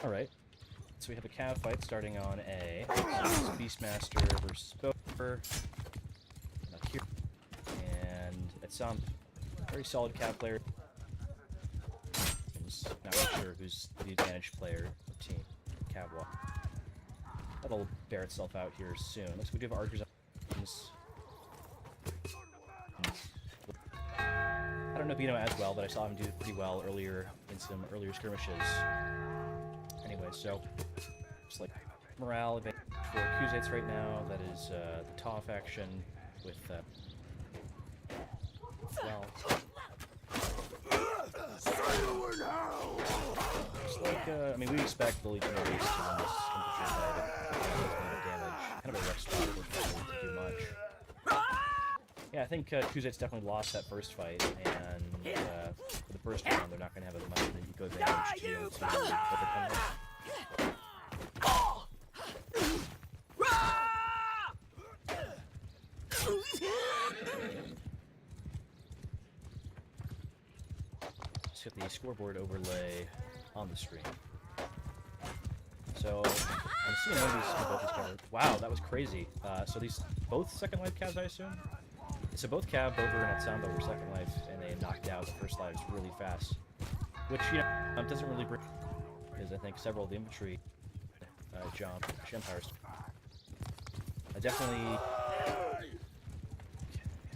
Alright, so we have a cav fight starting on A. Beastmaster versus Bober. Here. And it's some very solid cav player. Not really sure who's the advantaged player of team cav walk. That'll bear itself out here soon. Looks like we do have archers on this. I don't know Bino as well, but I saw him do pretty well earlier in some earlier skirmishes. Anyway, so just like morale advantage for Khuzaits right now. That is the Ta faction with well. Just like I mean, we expect the Legion of Beasts to win this infantry fight. Damage, kind of a rough spot for to do much. Yeah, I think Khuzaits definitely lost that first fight, and for the first round, they're not going to have as much of an eco advantage to be able to overcome it. Let's get the scoreboard overlay on the screen. So, I'm assuming one of these covered. Wow, that was crazy. So these both second life calves, I assume? So both Cav, Bober, and Atsamba were second life, and they knocked out the first lives really fast. Which, you know, doesn't really bring... because I think several of the infantry JOM empires. Definitely... Okay,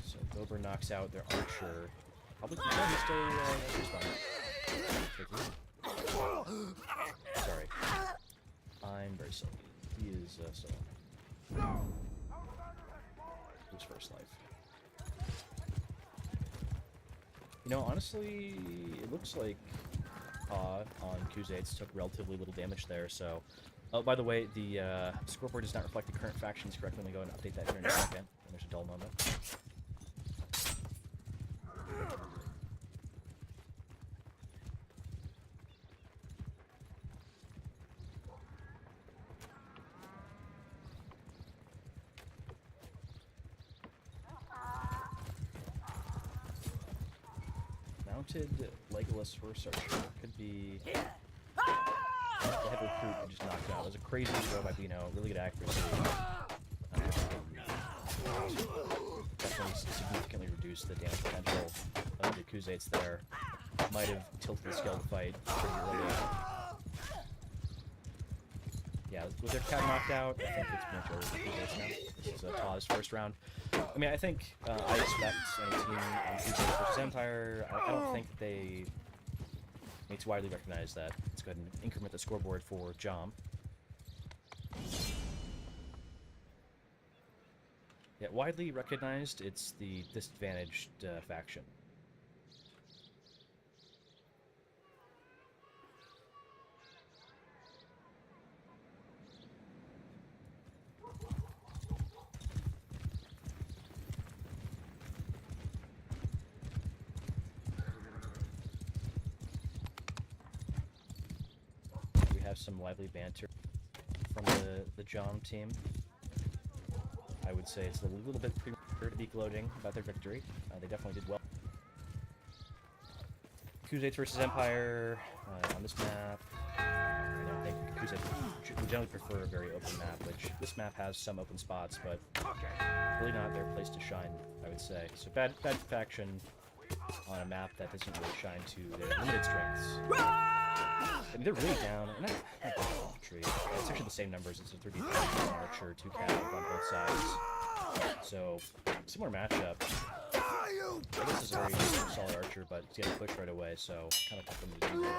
so Bober knocks out their archer. Probably can stay Sorry. I'm very silly. He is silly. Who's first life? You know, honestly, it looks like on Khuzaits took relatively little damage there, so... Oh, by the way, the scoreboard does not reflect the current factions correctly. Let me go and update that here in a second. And there's a dull moment. Mounted Legolas Horse Archer could be the head recruit who just knocked out. It was a crazy throw by Bino, really good accuracy. Definitely significantly reduced the damage potential of the Khuzaits there. Might have tilted the scale to fight pretty early. Yeah, with their cat knocked out, I think it's much over for Khuzaits now. This is Ta's first round. I mean, I think I expect any team on Khuzaits versus Empire. I don't think they... It's widely recognized that. Let's go ahead and increment the scoreboard for JOM. Yeah, widely recognized, it's the disadvantaged faction. Some lively banter from the JOM team. I would say it's a little bit premature to be gloating about their victory. They definitely did well. Khuzaits versus Empire on this map. I think Khuzaits would generally prefer a very open map, which this map has some open spots, but really not their place to shine, I would say. So bad faction on a map that doesn't really shine to their limited strengths. I mean, they're really down. Not infantry. It's actually the same numbers. It's a 3D archer, 2 cav on both sides. So, similar matchup. I guess it's a very solid archer, but he's getting pushed right away, so kind of tough for him to do much.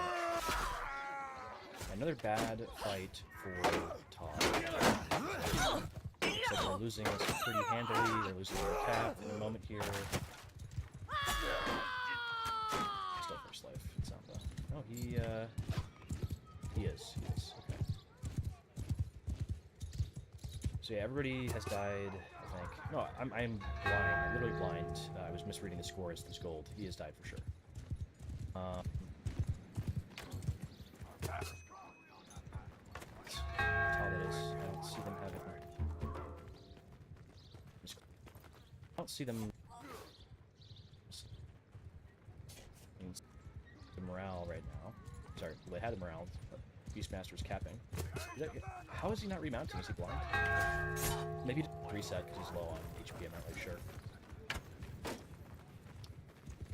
Another bad fight for Ta. Looks like they're losing this pretty handily. They're losing their cap in a moment here. Still first life. Samba. Oh, he is. Okay. So yeah, everybody has died, I think. No, I'm blind. I'm literally blind. I was misreading the scores. There's gold. He has died for sure. How that is. I don't see them having... I don't see them... the morale right now. Sorry, well, they had the morale, but Beastmaster's capping. How is he not remounting? Is he blind? Maybe just reset because he's low on HP, I'm not really sure.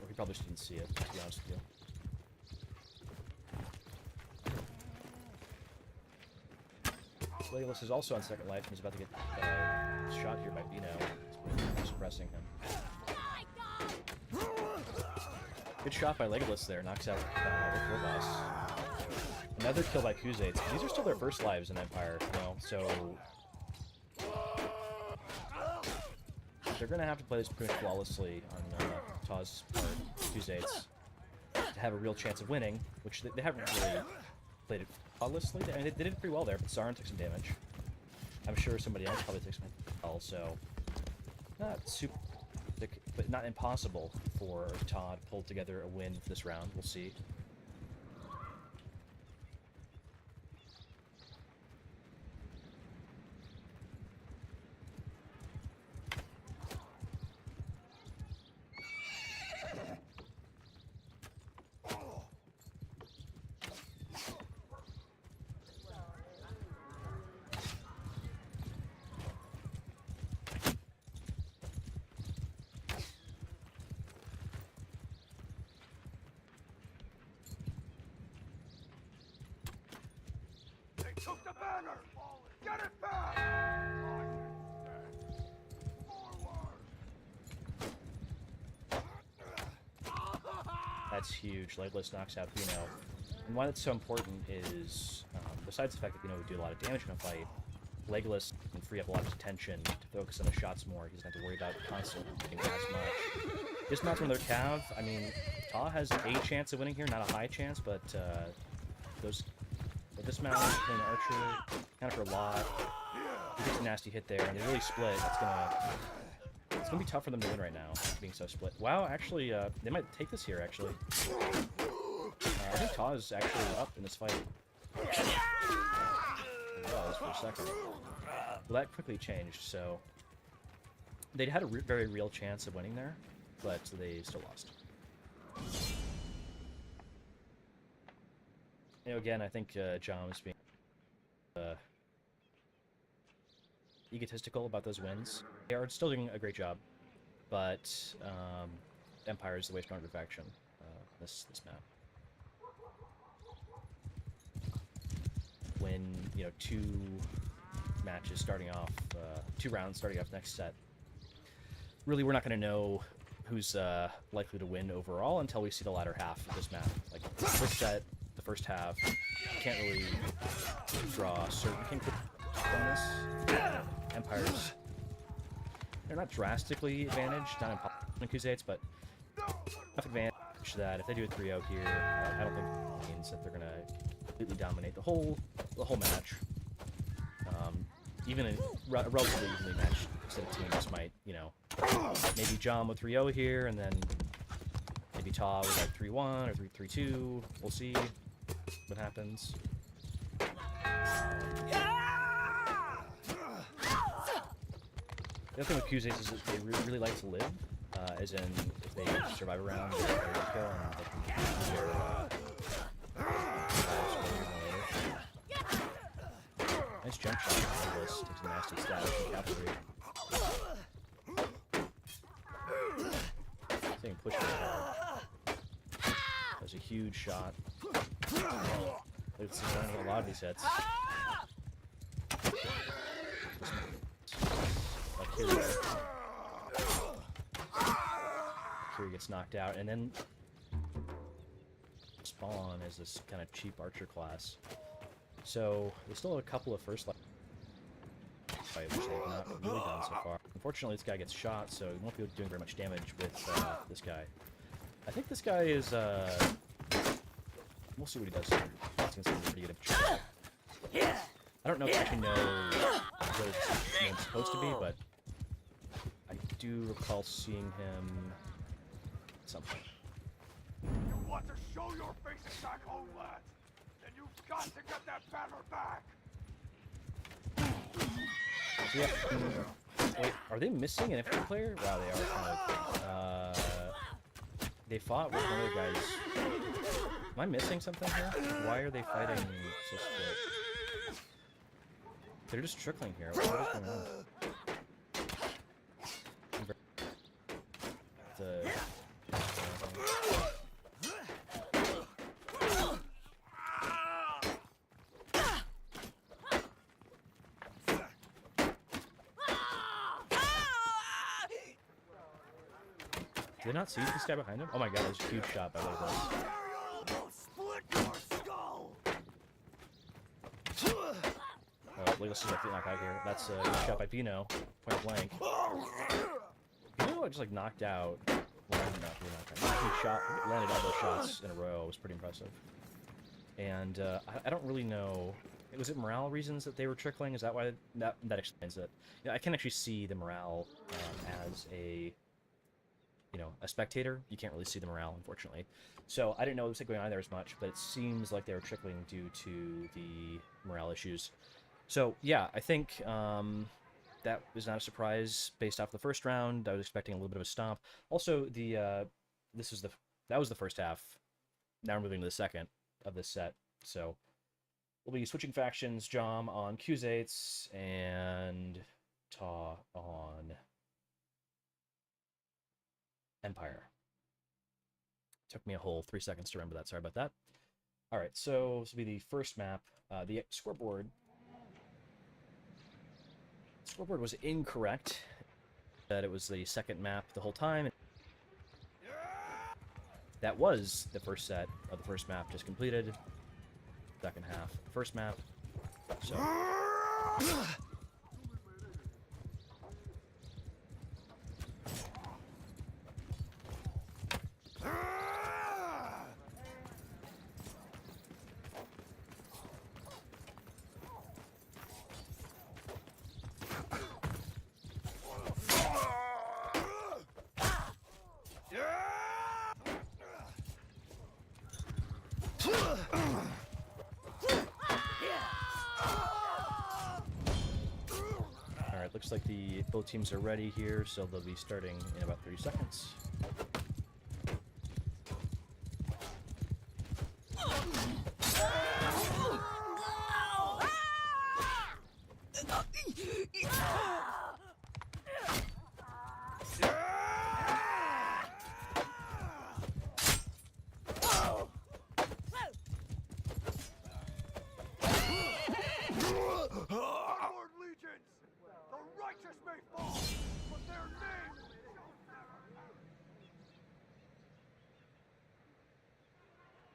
Or he probably just didn't see it, to be honest with you. Legolas is also on second life and he's about to get shot here by Bino. It's suppressing him. Good shot by Legolas there, knocks out the boss. Another kill by Khuzaits. These are still their first lives in Empire, you know, so they're gonna have to play this pretty flawlessly on Taw's part, Khuzaits, to have a real chance of winning, which they haven't really played it flawlessly. I mean, they did it pretty well there, but Sauron took some damage. I'm sure somebody else probably took some damage, so not super, but not impossible for Taw to pull together a win this round. We'll see. Took the banner! Get it back! That's huge. Legolas knocks out Bino. And why that's so important is, besides the fact that Bino would do a lot of damage in a fight, Legolas can free up a lot of his attention to focus on the shots more. He doesn't have to worry about constantly hitting as much. This match from their Cav, I mean, Taw has a chance of winning here, not a high chance, but this match, playing Archer, kind of for a lot. He gets a nasty hit there, and they really split. It's gonna be tough for them to win right now, being so split. Wow, actually, they might take this here, actually. I think Taw is actually up in this fight. It was for a second. Well, that quickly changed, so they had a very real chance of winning there, but they still lost. You know, again, I think JOM is being egotistical about those wins. They are still doing a great job, but Empire is the way stronger faction this map. When, you know, two matches starting off, 2 rounds starting off next set, really we're not going to know who's likely to win overall until we see the latter half of this map. Like, this set, the first half, can't really draw certain conclusions from this. Empire's, they're not drastically advantaged, not in Khuzaits, but enough advantage that if they do a 3-0 here, I don't think it means that they're going to completely dominate the whole match. Even a relatively evenly matched set of teams might, you know, maybe JOM with 3-0 here, and then maybe Taw with like 3-1 or 3-2. We'll see what happens. The other thing with Khuzaits is that they really like to live, as in if they survive a round, they're ready to go, and they can use their nice jump shot. Legolas takes a nasty stab from cavalry. Thing pushing hard. That was a huge shot. It's running a lot of these hits. Kiri gets knocked out, and then Spawn is this kind of cheap archer class. So they still have a couple of first life fight, which they've not really done so far. Unfortunately, this guy gets shot, so he won't be doing very much damage with this guy. I think this guy is. We'll see what he does here. It's gonna be pretty good. I don't know if I actually know what his name's supposed to be, but I do recall seeing him something. You want to show your faces back home, lads? Then you've got to get that banner back. Yeah. Wait, are they missing an infantry player? Wow, they are kind of. They fought with one of the guys. Am I missing something here? Why are they fighting so split? They're just trickling here. What is going on? Did they not see this guy behind him? Oh my god, there's a huge shot by Legolas. Legolas is like the knockout here. That's a good shot by Pino, point blank. Pino just like knocked out. Well, he landed all those shots in a row. It was pretty impressive. And I don't really know. Was it morale reasons that they were trickling? Is that why that explains it? Yeah, I can actually see the morale as a spectator. You can't really see the morale, unfortunately. So I didn't know what was going on there as much, but it seems like they were trickling due to the morale issues. So yeah, I think that was not a surprise based off the first round. I was expecting a little bit of a stomp. Also, that was the first half. Now we're moving to the second of this set. So we'll be switching factions. JOM on Khuzaits and Ta on Empire. Took me a whole 3 seconds to remember that. Sorry about that. All right, so this will be the first map. The scoreboard was incorrect. That it was the second map the whole time. That was the first set of the first map just completed. Second half, first map. So. Alright, looks like both teams are ready here, so they'll be starting in about 30 seconds.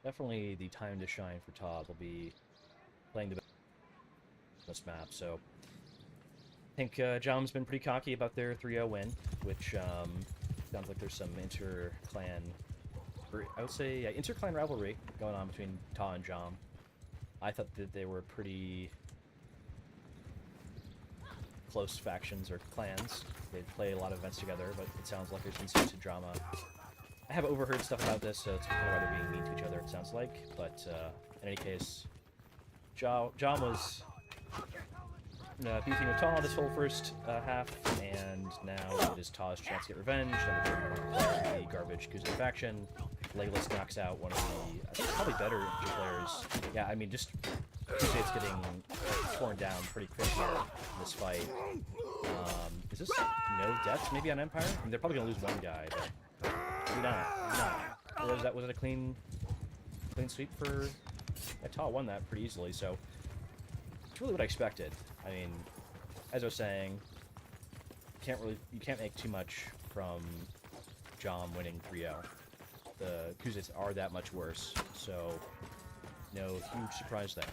Definitely the time to shine for Todd will be playing this map, so I think JOM's been pretty cocky about their 3-0 win, which sounds like there's some inter-clan, I would say inter-clan rivalry going on between Ta and JOM. I thought that they were pretty close factions or clans. They play a lot of events together, but it sounds like there's been some drama. I have overheard stuff about this, so it's kind of why they're being mean to each other, it sounds like. But in any case, JOM was beefing with Ta this whole first half, and now it is Ta's chance to get revenge. The garbage Khuzait faction. Legolas knocks out one of the, I think, probably better players. Yeah, I mean, just Khuzait's getting torn down pretty quick here in this fight. Is this no deaths maybe on Empire? I mean, they're probably going to lose one guy, but maybe not. Was it a clean sweep for... Ta won that pretty easily, so it's really what I expected. I mean, as I was saying, you can't make too much from JOM winning 3-0. The Khuzaits are that much worse, so no huge surprise there.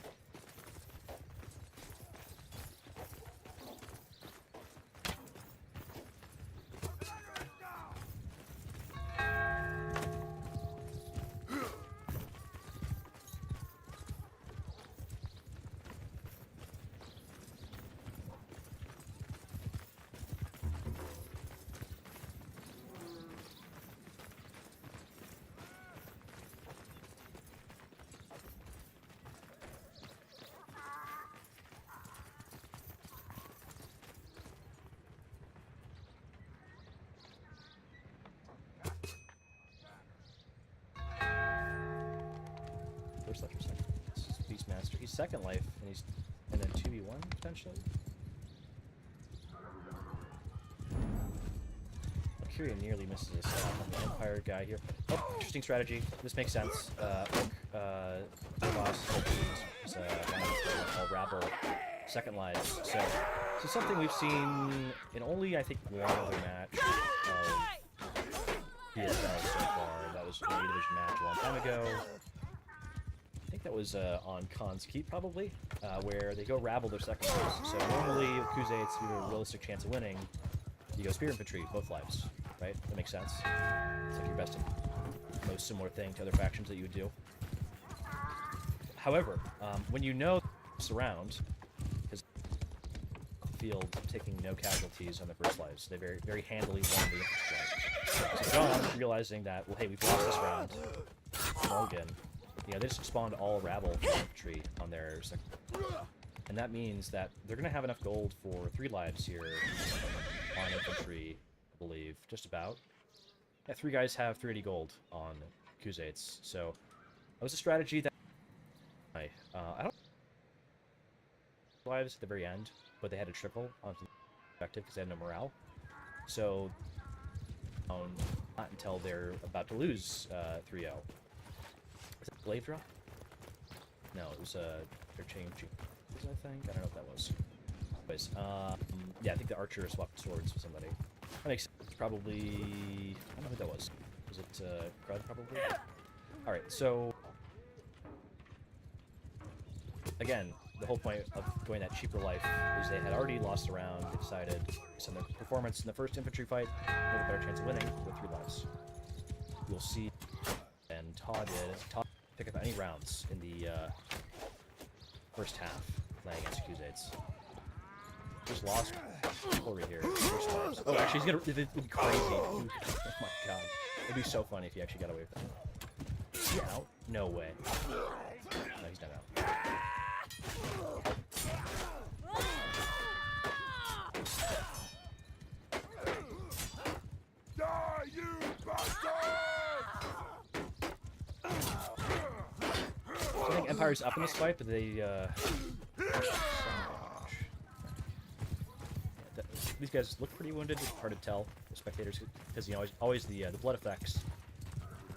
first life or second? This is Beastmaster. He's second life, and then 2v1 potentially. Valkyria nearly misses a stop on the Empire guy here. Oh, interesting strategy. This makes sense. Boss is called Rabble second lives. So this is something we've seen in only, I think, one other match of BSL so far. That was an A-Division match a long time ago. I think that was on Khan's Keep, probably, where they go Rabble their second lives. So normally, with Kuzate, you have a realistic chance of winning. You go Spear Infantry, both lives, right? That makes sense. It's like your best and most similar thing to other factions that you would do. However, when you know surround, because the field taking no casualties on the first lives, they very handily won the infantry. So John, realizing that, well, hey, we've lost this round, Morgan, they just spawned all Rabble infantry on their second. And that means that they're going to have enough gold for 3 lives here on infantry, I believe, just about. Yeah, 3 guys have 380 gold on Kuzates, so that was a strategy that I don't lives at the very end, but they had to trickle onto the objective because they had no morale. So not until they're about to lose 3-0. Is it Glaive drop? No, it was they're changing. I think I don't know what that was. Anyways, yeah, I think the archer swapped swords with somebody. That makes sense. Probably I don't know who that was. Was it Crud probably? All right, so again, the whole point of going that cheaper life is they had already lost a round. They decided, based on their performance in the first infantry fight, they had a better chance of winning with 3 lives. You'll see, and Todd pick up any rounds in the first half playing against Kuzates. Just lost over here. Oh, actually, he's gonna. It'd be crazy. Oh my god, it'd be so funny if he actually got away with that. Is he out? No way. No, he's not out. Die, you bastard! So I think Empire's up in this fight, but they these guys look pretty wounded. It's hard to tell, the spectators, because always the blood effects,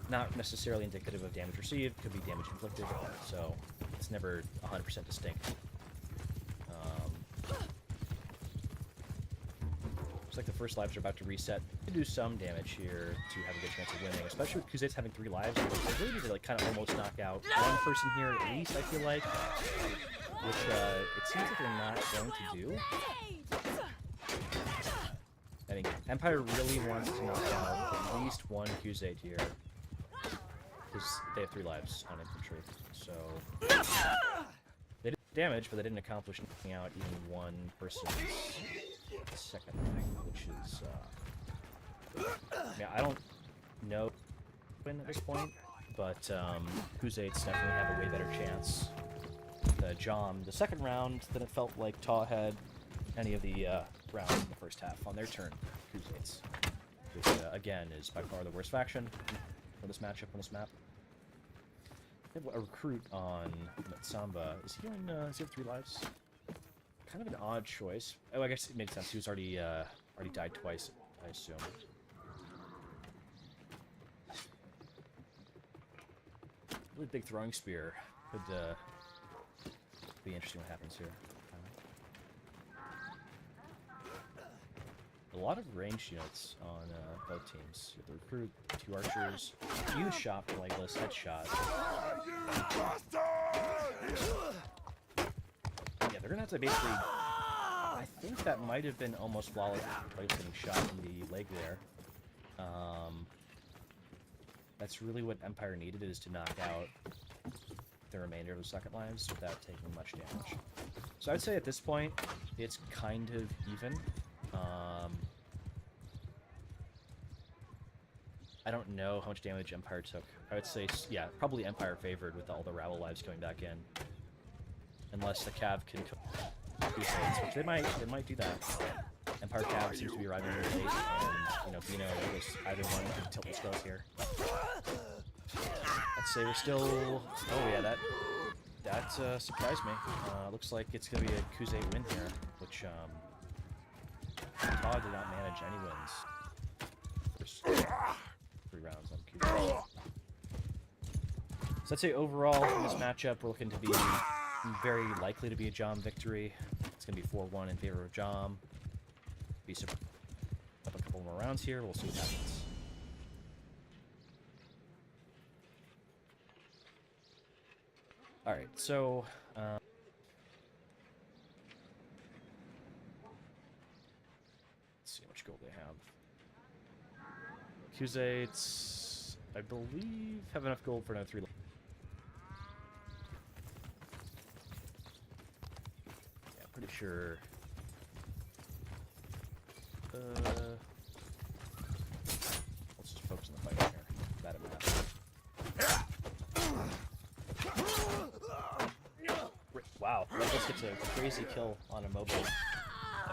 not necessarily indicative of damage received, could be damage inflicted, so it's never 100% distinct. Looks like the first lives are about to reset. To do some damage here to have a good chance of winning, especially with Kuzates having 3 lives. They really need to kind of almost knock out one person here at least, I feel like, which it seems like they're not going to do. I think Empire really wants to knock out at least one Kuzate here, because they have 3 lives on infantry. So they did damage, but they didn't accomplish knocking out even one person's second thing, which is yeah, I don't know win at this point, but Kuzates definitely have a way better chance. The JOM, the second round, than it felt like Ta had any of the rounds in the first half on their turn. Kuzates, which again is by far the worst faction for this matchup on this map. They have a recruit on Samba. Is he doing? Does he have 3 lives? Kind of an odd choice. Oh, I guess it makes sense. He was already died twice, I assume. Really big throwing spear. Could be interesting what happens here. A lot of ranged units on both teams. You have the recruit, 2 archers, huge shot for legless, headshot. Yeah, they're gonna have to basically. I think that might have been almost flawless, like getting shot in the leg there. That's really what Empire needed, is to knock out the remainder of the second lives without taking much damage. So I'd say at this point, it's kind of even. I don't know how much damage Empire took. I would say, yeah, probably Empire favored with all the Rabble lives going back in. Unless the Cav can which they might do that. Empire Cav seems to be arriving really late, and, Bino was either one can tilt the scrolls here. I let's say we're still... Oh yeah, that surprised me. Looks like it's going to be a Kuzate win here, which Todd did not manage any wins. First 3 rounds on Kuzate. So I'd say overall in this matchup, we're looking to be very likely to be a JOM victory. It's going to be 4-1 in favor of JOM. Be up a couple more rounds here. We'll see what happens. All right, so let's see how much gold they have. Kuzates, I believe, have enough gold for another 3. Yeah, pretty sure. Let's just focus on the fight here. That it matters. Wow, Legolas gets a crazy kill on a mobile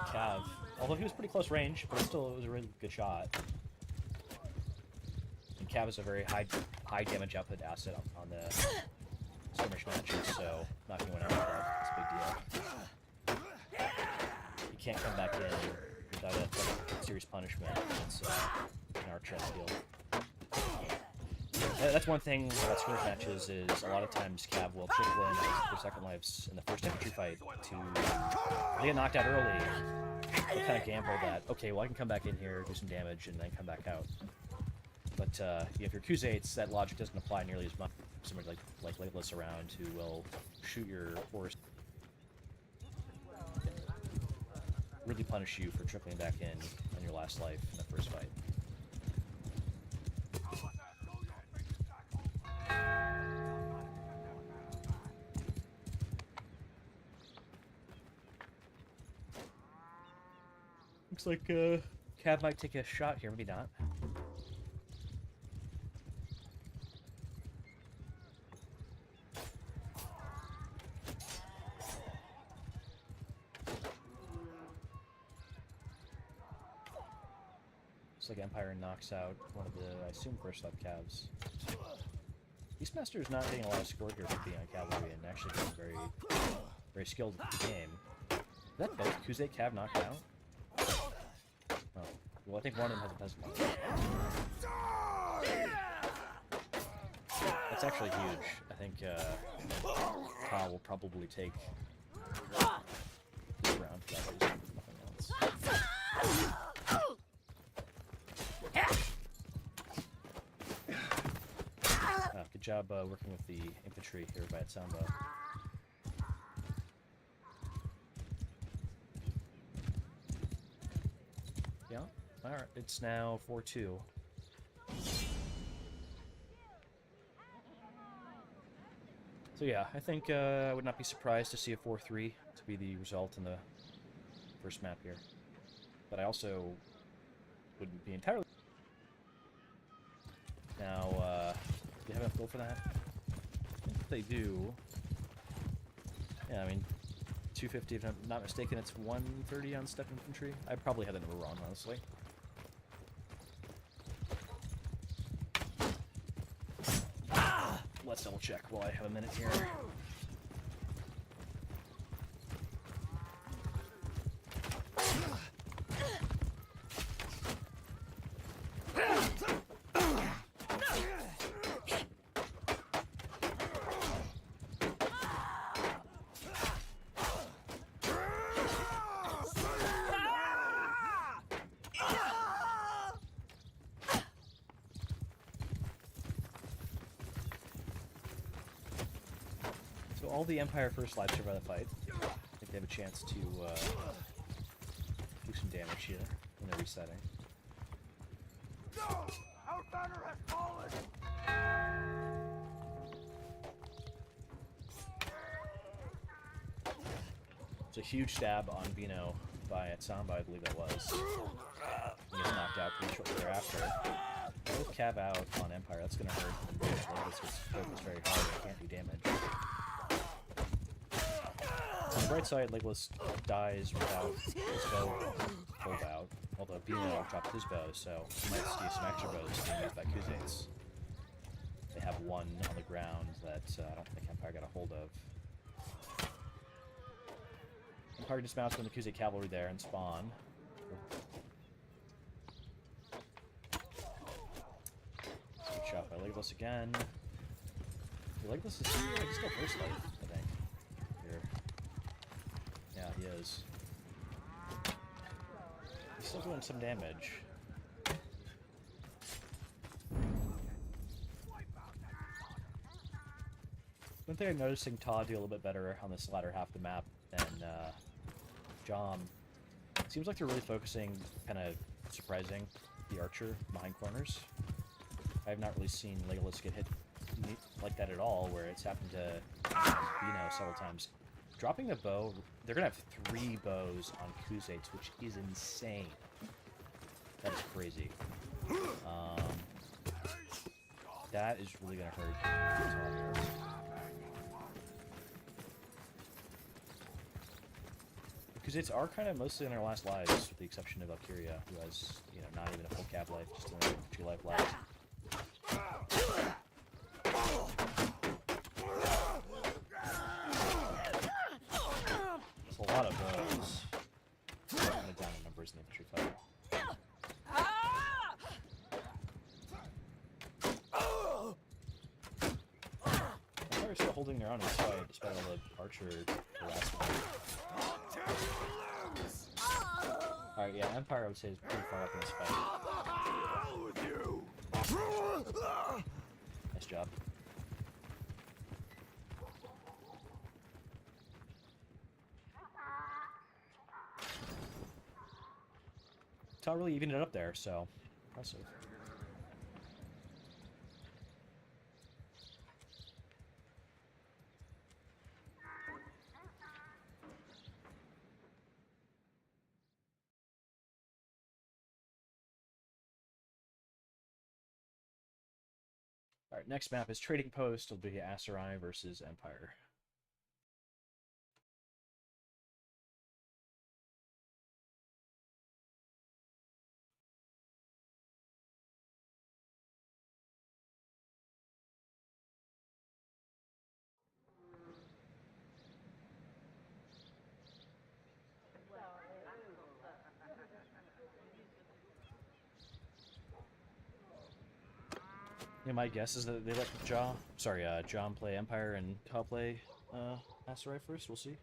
Cav. Although he was pretty close range, but still it was a really good shot. And Cav is a very high damage output asset on the skirmish matches, so knocking one out of Cav is a big deal. You can't come back in without a serious punishment. It's an archer on the field. That's one thing about skirmish matches is a lot of times Cav will trickle in their second lives in the first infantry fight to they get knocked out early. They kind of gamble that, okay, well I can come back in here, do some damage, and then come back out. But if you're Kuzates, that logic doesn't apply nearly as much. Somebody like Legolas around who will shoot your horse and really punish you for trickling back in on your last life in the first fight. Looks like Cav might take a shot here, maybe not. Looks like Empire knocks out one of the, I assume, first left Cavs. Beastmaster is not getting a lot of score here for being on cavalry and actually being very skilled at the game. Is that both Kuzate Cav knocked out? Oh. Well, I think one of them has a peasant mark. That's actually huge. I think Kyle will probably take this round for that reason, nothing else. Good job working with the infantry here by Samba. Yeah, alright, it's now 4-2. So yeah, I think I would not be surprised to see a 4-3 to be the result in the first map here. But I also wouldn't be entirely... Now, do you have enough gold for that? I think they do. Yeah, I mean, 250 if I'm not mistaken, it's 130 on step infantry. I probably had that number wrong, honestly. Let's double check while I have a minute here. All the Empire first lives survive the fight. I think they have a chance to do some damage here when they're resetting. No! Our banner has fallen! It's a huge stab on Vino by Samba, I believe that was. He gets knocked out pretty shortly thereafter. Both Cav out on Empire, that's going to hurt. Legolas gets focused very hard, it can't do damage. On the bright side, Legolas dies without his bow pulled out, although Bino dropped his bow, so you might see some extra bows being used by Kuzates. They have one on the ground that I don't think Empire got a hold of. Empire dismounts when the Kuze cavalry there and spawn. Good shot by Legolas again. Legolas is he's still first life, I think. Here. Yeah, he is. He's still doing some damage. One thing I'm noticing Todd do a little bit better on this latter half of the map than JOM. Seems like they're really focusing, kind of surprising the archer behind corners. I have not really seen Legolas get hit like that at all, where it's happened to several times. Dropping the bow, they're gonna have 3 bows on Kuzates, which is insane. That is crazy. That is really gonna hurt. Kuzates are kind of mostly in their last lives, with the exception of Valkyria, who has, not even a full cap life, just only 2 life left. It's a lot of bows. Kind of down in numbers in the infantry fight. They're still holding their own in this fight, despite all the archer harassment. Alright, yeah, Empire I would say is pretty far up in this fight. Nice job. Todd really evened it up there, so impressive. Alright, next map is Trading Post. It'll be Aserai versus Empire. Yeah, my guess is that they let JOM play Empire and Todd play Aserai first. We'll see.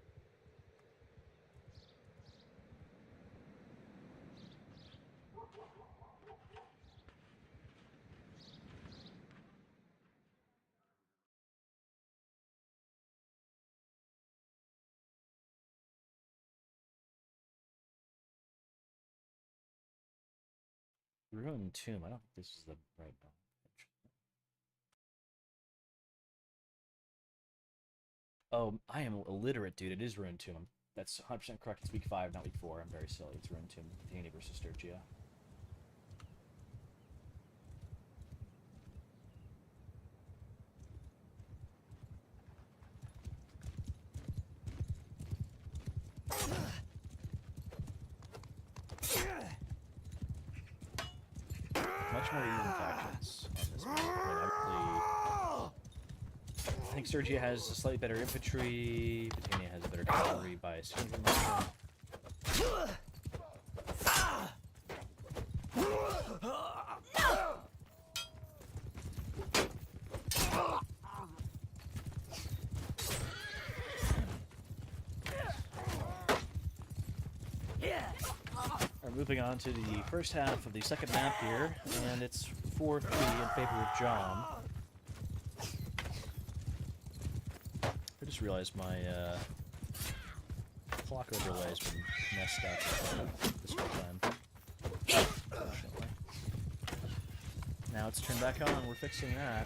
Ruined Tomb. I don't think this is the right one. Oh, I am illiterate, dude. It is Ruined Tomb. That's 100% correct. It's week 5, not week 4. I'm very silly. It's Ruined Tomb. Athene versus Sturgia. Much more even factions on this map. I think Sturgia has a slightly better infantry. Battania has a better cavalry by a significant margin. Moving on to the first half of the second map here, and it's 4-3 in favor of JOM. I just realized my clock overlay has been messed up this whole time. Unfortunately. Now it's turned back on, we're fixing that.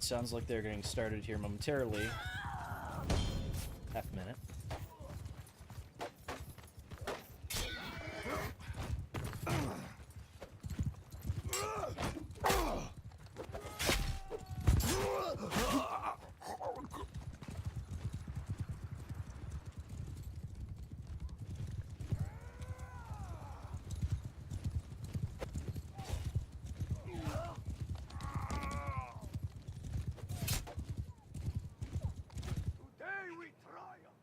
Alright, sounds like they're getting started here momentarily. Half a minute. Today we triumph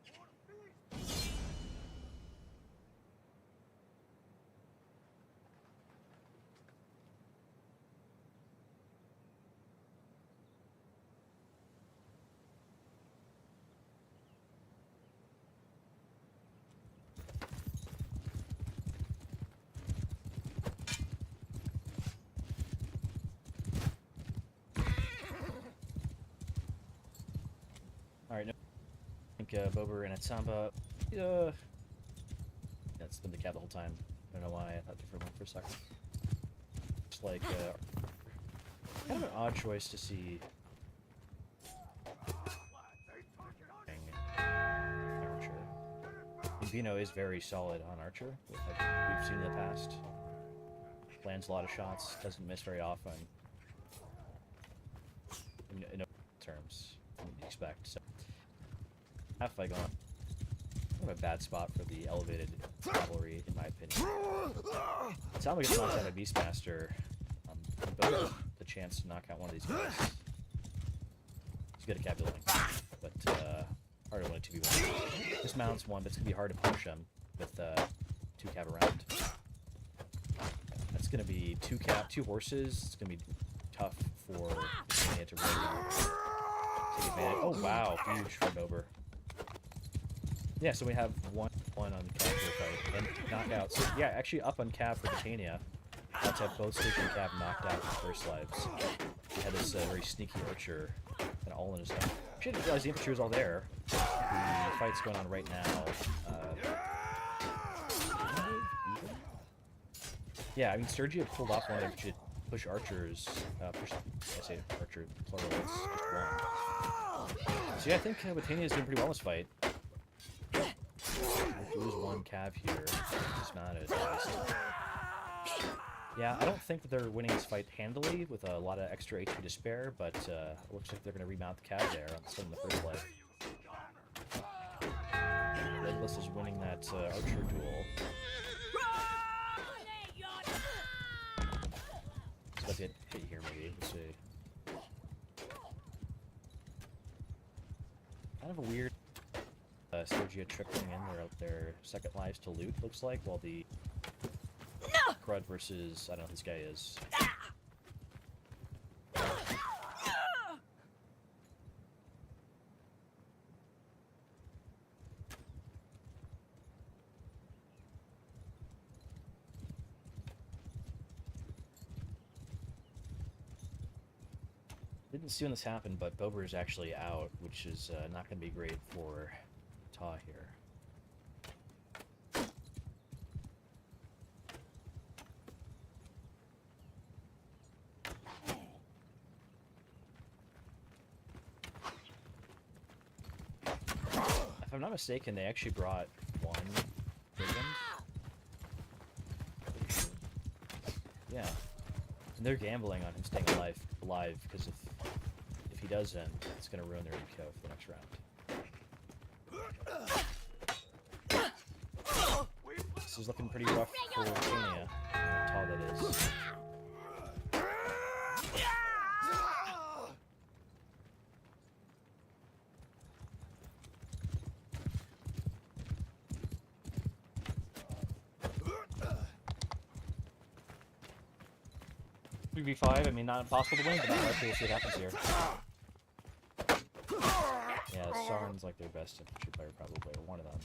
for peace. Alright, no. I think Bober and Atsamba. That's been the cab the whole time. I don't know why I thought different one for a second. It's like kind of an odd choice to see. Archer. And Vino is very solid on Archer. Like we've seen in the past. Lands a lot of shots, doesn't miss very often. In terms, you'd expect. So, half I gone. Kind of a bad spot for the elevated cavalry, in my opinion. It sounds like it's knocked out a Beastmaster. Both the chance to knock out one of these guys. He's good at cab building, but hard to win a 2v1. Dismounts one, but it's gonna be hard to push him with 2 cab around. That's gonna be 2 horses. It's gonna be tough for Britannia to really take advantage. Oh wow, huge for Bober. Yeah, so we have one on cab for the fight and knockout. So yeah, actually up on cab for Britannia. Let's have both Sleep and Cab knocked out in the first lives. We had this very sneaky Archer and all in his stuff. Actually, I didn't realize the infantry was all there. The fight's going on right now. Yeah, I mean, Sergio pulled off one to push Archers. I say Archer, plural, it's just one. So yeah, I think Britannia is doing pretty well in this fight. If we lose one Cav here, dismounted at least. Yeah, I don't think that they're winning this fight handily with a lot of extra HP to spare, but it looks like they're going to remount the Cav there on the first leg. Legless is winning that Archer duel. So let's get hit here maybe, let's see. Kind of a weird Sergio trickling in their second lives to loot, looks like, while the Crud versus, I don't know who this guy is. Didn't see when this happened, but Bober is actually out, which is not going to be great for Ta here. If I'm not mistaken, they actually brought one brigand. Yeah, and they're gambling on him staying alive because if he doesn't, it's going to ruin their eco for the next round. This is looking pretty rough for Britannia. How tall that is. V5, I mean, not impossible to win, but not likely. We'll see what happens here. Yeah, Saren's like their best infantry player, probably, or one of them.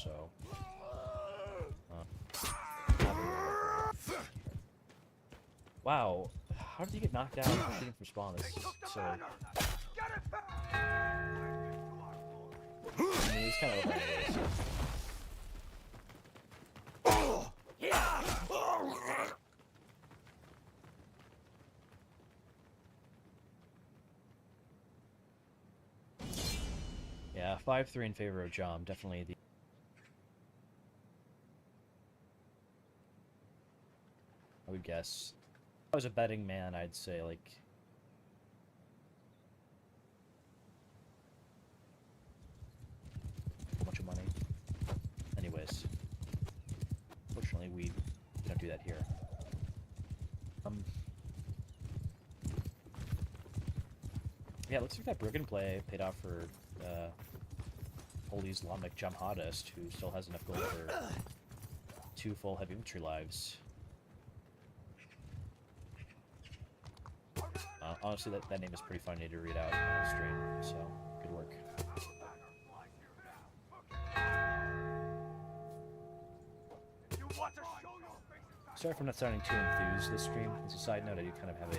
So. Wow, how did he get knocked out shooting from spawn? This is silly. I mean, he's kind of over anyways. yeah, 5-3 in favor of JOM. Definitely the... I would guess. If I was a betting man, I'd say, like... a bunch of money. Anyways. Fortunately, we don't do that here. Yeah, it looks like that broken play paid off for Holy Islamic Jihadist, who still has enough gold for 2 full heavy infantry lives. Honestly, that name is pretty funny to read out on the stream, so good work. Sorry if I'm not sounding too enthused this stream. As a side note, I do kind of have a...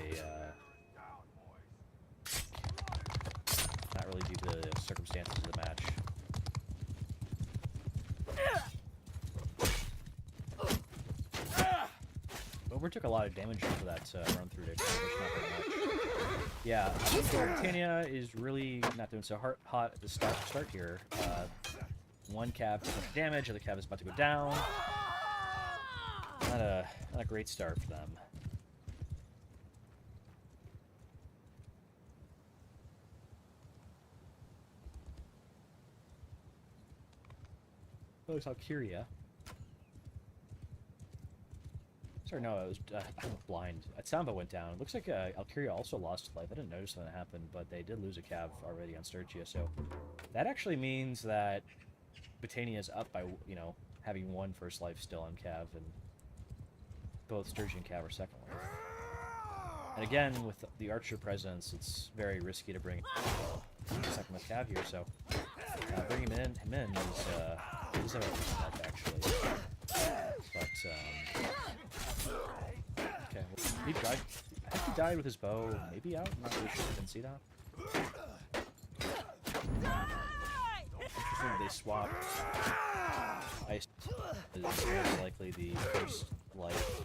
not really due to the circumstances of the match. Over took a lot of damage for that run through to accomplish not very much. Yeah, I think Britannia is really not doing so hot at the start here. One cab took a bunch of damage, other cab is about to go down. Not a great start for them. Oh, it's Alkyria. Sorry, no, it was I'm blind. Samba went down. It looks like Alkyria also lost life. I didn't notice when that happened, but they did lose a cav already on Sturgia, so that actually means that Britannia is up by, you know, having 1 first life still on cav, and both Sturgia and cav are second life. And again, with the Archer presence, it's very risky to bring second life cav here, so bringing him in is he's a life actually. But okay, well, he died. I think he died with his bow maybe out. I'm not really sure. I didn't see that. Interesting, they swapped. Ice is most likely the first life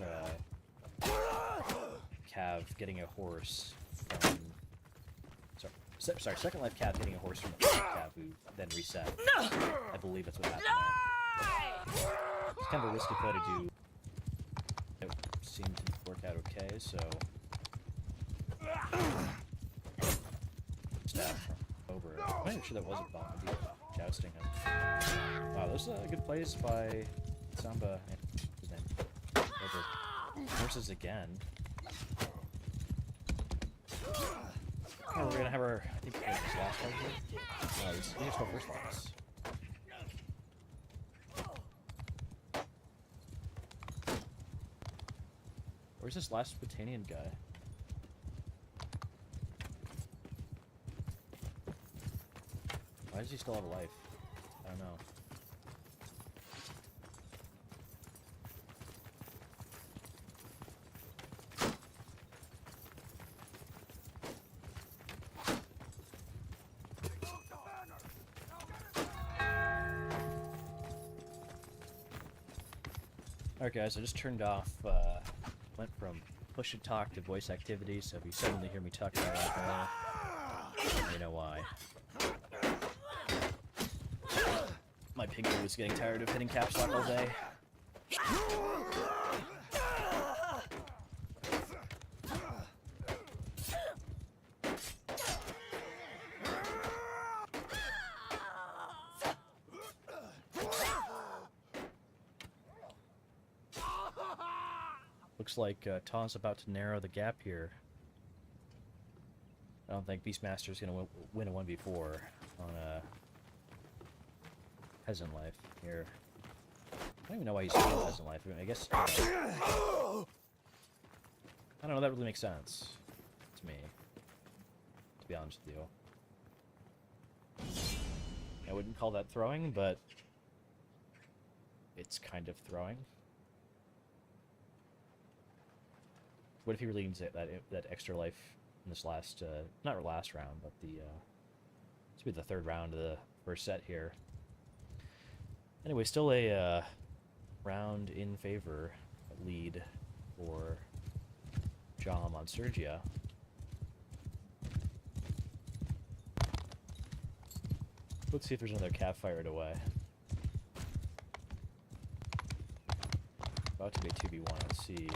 cav getting a horse from. Sorry, second life cav getting a horse from the first cav who then reset. I believe that's what happened there. It's kind of a risky play to do. It seemed to work out okay, so... Staff over. I'm not even sure that was a bomb. I'd be jousting him. Wow, those are good plays by Samba. His name. Over horses again. Oh, we're gonna have our... I think this last one here. No, I think it's called first loss. Where's this last Britannian guy? Why does he still have a life? I don't know. Alright guys, I just turned off, went from push and talk to voice activity, so if you suddenly hear me talk about alcohol, you know why. My pinky was getting tired of hitting caps lock all day. Looks like Ta's about to narrow the gap here. I don't think Beastmaster's going to win a 1v4 on a peasant life here. I don't even know why he's doing peasant life. I mean, I guess... I don't know, that really makes sense to me, to be honest with you. I wouldn't call that throwing, but it's kind of throwing. What if he really needs that extra life in this last, not last round, but the, this will be the 3rd round of the first set here. Anyway, still a round in favor, lead for JOM on Let's see if there's another cav fired away. About to be 2v1, let's see.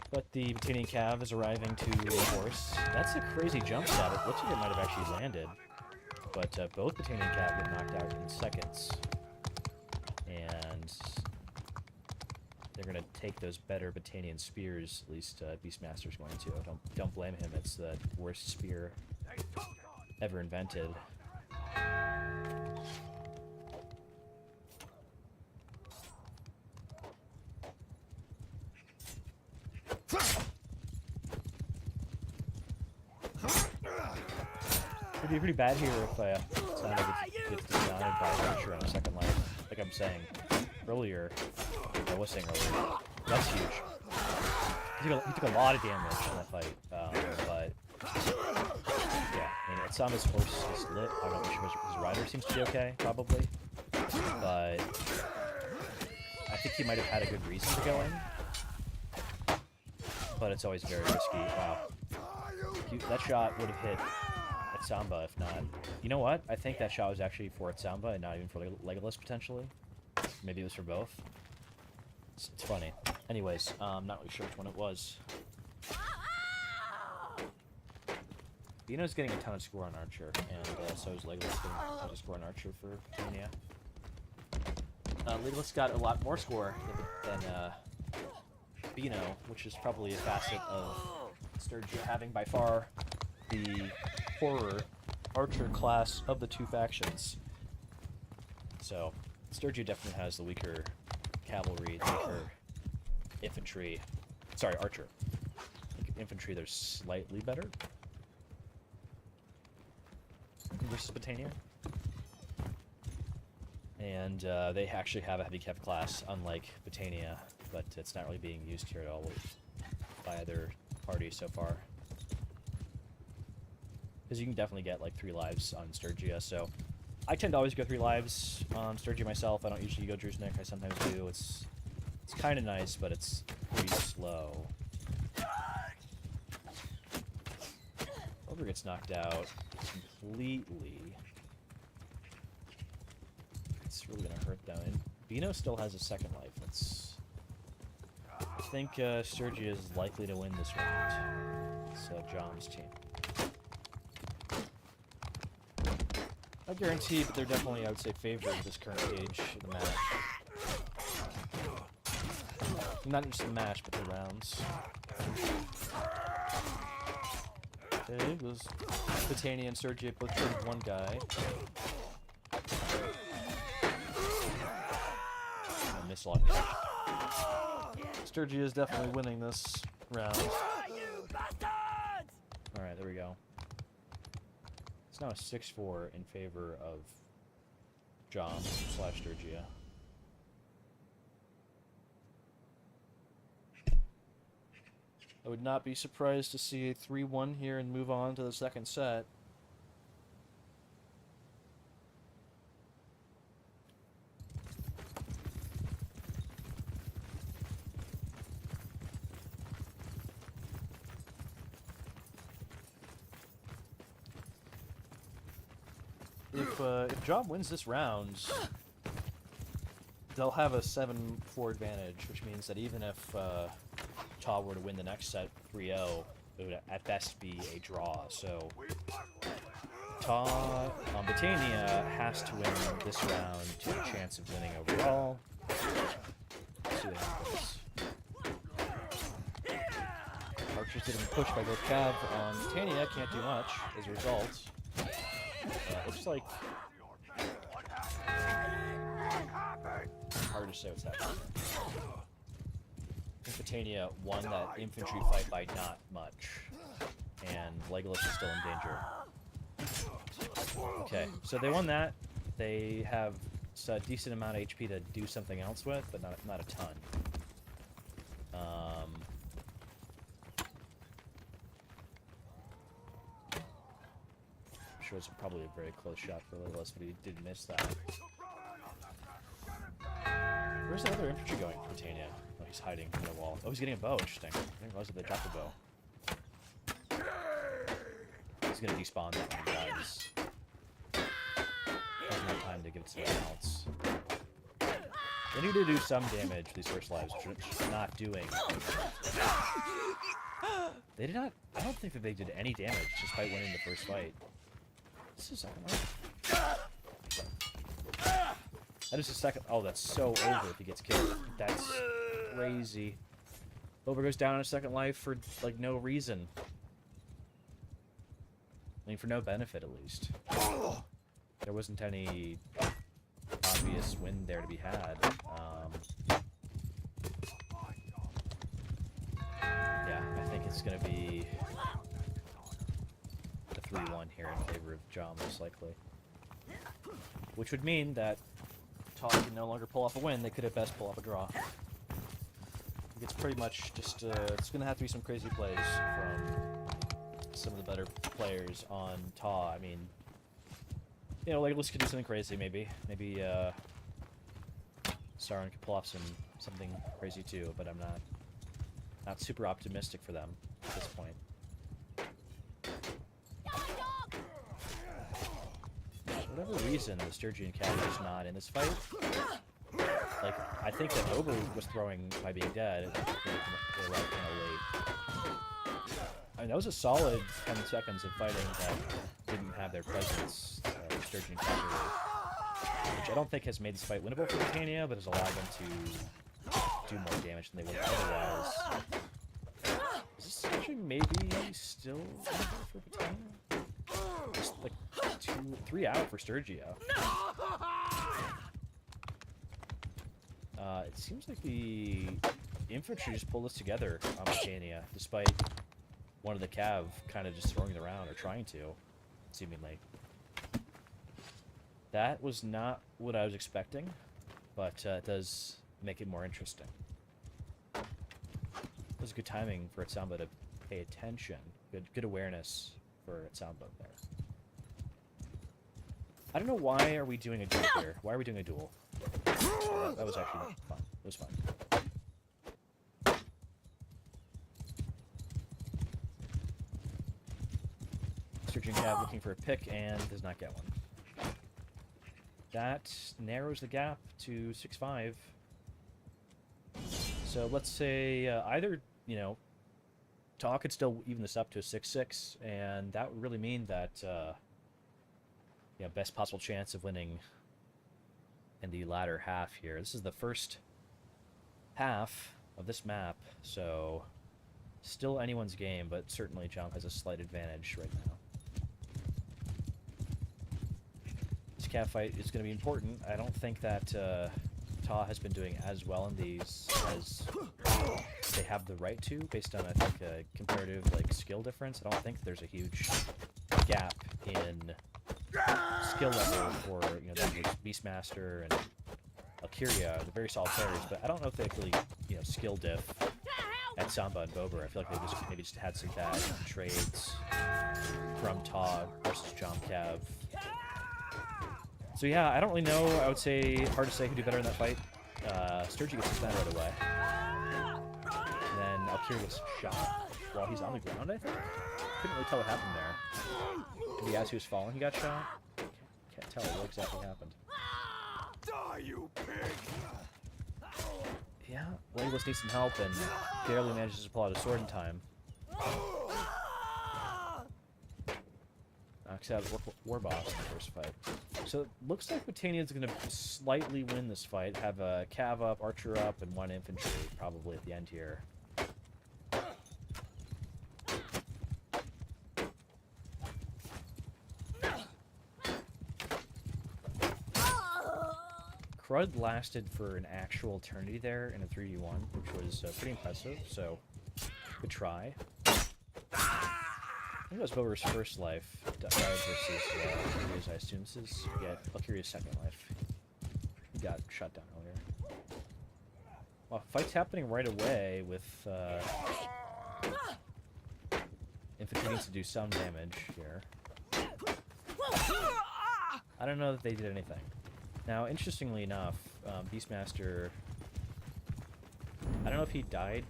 But the Battanian cav is arriving to reinforce. That's a crazy jump stat. It looks like it might have actually landed. But both Battanian cav get knocked out in seconds. And they're going to take those better Battanian spears, at least Beastmaster's going to. Don't blame him, it's the worst spear ever invented. It'd be pretty bad here if Santa gets dismounted by a Archer on a second life. Like I'm saying earlier, I was saying earlier, that's huge. He took a lot of damage in that fight, but yeah, I mean, Samba's horse is lit. I don't know if his rider seems to be okay, probably, but I think he might have had a good reason to go in. But it's always very risky. Wow, that shot would have hit Samba, if not. You know what? I think that shot was actually for Samba and not even for Legolas, potentially. Maybe it was for both. It's funny. Anyways, I'm not really sure which one it was. Dino's getting a ton of score on Archer, and so is Legolas getting a ton of score on Archer for Tanya. Legolas got a lot more score than Bino, which is probably a facet of Sturgia having by far the horror Archer class of the two factions. So, Sturgia definitely has the weaker cavalry, the weaker infantry. Sorry, Archer. Infantry, they're slightly better versus Battania. And they actually have a heavy cav class, unlike Battania, but it's not really being used here at all by either party so far. Because you can definitely get like 3 lives on Sturgia, so I tend to always go 3 lives on Sturgia myself. I don't usually go Druznik, I sometimes do. It's kind of nice, but it's pretty slow. Over gets knocked out completely. It's really gonna hurt though. And Bino still has a second life. I think Sturgia is likely to win this round. It's JOM's team. Not guaranteed, but they're definitely, I would say, favored at this current stage of the match. Not just the match, but the rounds. Okay, it was Battania and Sturgia both turned one guy. I missed a lot. Sturgia is definitely winning this round. Alright, there we go. It's now a 6-4 in favor of JOM / Sturgia. I would not be surprised to see a 3-1 here and move on to the second set. If JOM wins this round, they'll have a 7-4 advantage, which means that even if Ta were to win the next set 3-0, it would at best be a draw. So Ta Battania has to win this round to have a chance of winning overall. Let's see what happens. Archer's getting pushed by both Cav on Battania, can't do much as a result. Looks like hard to say what's happening. I think Battania won that infantry fight by not much, and Legolas is still in danger. Okay, so they won that. They have a decent amount of HP to do something else with, but not a ton. I'm sure it's probably a very close shot for Legolas, but he did miss that. Where's the other infantry going for Battania? Oh, he's hiding in the wall. Oh, he's getting a bow. Interesting. I didn't realize that they dropped the bow. He's gonna despawn that when he dies. to give it some balance. They need to do some damage these first lives, which they're not doing. They did not. I don't think that they did any damage despite winning the first fight. This is second life. That is the second. Oh, that's so over if he gets killed. That's crazy. Over goes down in a second life for like no reason. I mean, for no benefit at least. There wasn't any obvious win there to be had. Yeah, I think it's going to be a 3-1 here in favor of JOM, most likely. Which would mean that TAW can no longer pull off a win. They could at best pull off a draw. It's pretty much just, it's going to have to be some crazy plays from some of the better players on TAW. I mean, you know, Legolas could do something crazy, maybe. Maybe, Sauron could pull off something crazy too, but I'm not super optimistic for them at this point. For whatever reason, the Stygian Cat is not in this fight. Like, I think that Ober was throwing by being dead. They arrived kind of late. I mean, that was a solid 10 seconds of fighting that didn't have their presence, Stygian Cat, which I don't think has made this fight winnable for Britannia, but has allowed them to do more damage than they would otherwise. Is this actually maybe still winnable for Britannia? Just like 3 out for Sturgio. It seems like the infantry just pulled this together on Britannia, despite one of the Cav kind of just throwing it around, or trying to, seemingly. That was not what I was expecting, but it does make it more interesting. It was good timing for Samba to pay attention. Good awareness for Samba there. I don't know why are we doing a duel here. Why are we doing a duel? That was actually fun. It was fun. Searching Cav looking for a pick and does not get one. That narrows the gap to 6-5. So let's say either, you know, TAW could still even this up to a 6-6, and that would really mean that, you know, best possible chance of winning in the latter half here. This is the first half of this map, so still anyone's game, but certainly JOM has a slight advantage right now. This Cav fight is going to be important. I don't think that TAW has been doing as well in these as they have the right to, based on, I think, a comparative like skill difference. I don't think there's a huge gap in skill level for, you know, that Beastmaster and Valkyria. They're very solid players, but I don't know if they really, you know, skill diff at Samba and Bober. I feel like they maybe just had some bad trades from TAW versus JOM Cav. So yeah, I don't really know. I would say hard to say who'd do better in that fight. Sturgy gets suspended right away, and then Valkyria gets shot while he's on the ground, I think. Couldn't really tell what happened there. Maybe as he was falling, he got shot. Can't tell what exactly happened. Die, you pig! Yeah, Legolas needs some help, and barely manages to pull out a sword in time. Knocks out War Boss in the first fight. So it looks like Britannia's going to slightly win this fight. Have a Cav up, Archer up, and 1 infantry probably at the end here. Crud lasted for an actual eternity there in a 3v1, which was pretty impressive, so good try. I think that was Bober's first life versus Valkyria's, I assume. This is, yeah, Valkyria's second life. He got shot down earlier. Well, fight's happening right away with infantry needs to do some damage here. I don't know that they did anything. Now, interestingly enough, Beastmaster, I don't know if he died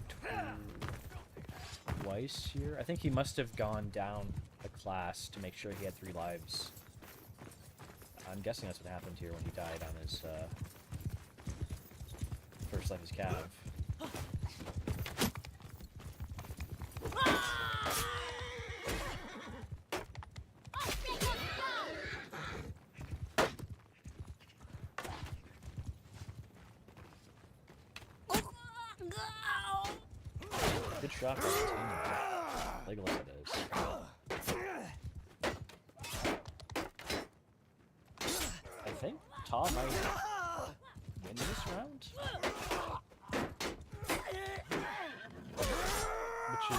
twice here. I think he must have gone down a class to make sure he had 3 lives. I'm guessing that's what happened here when he died on his first life as Cav. Good shot by the team. Legolas it is. I think Tom might win this round. Which is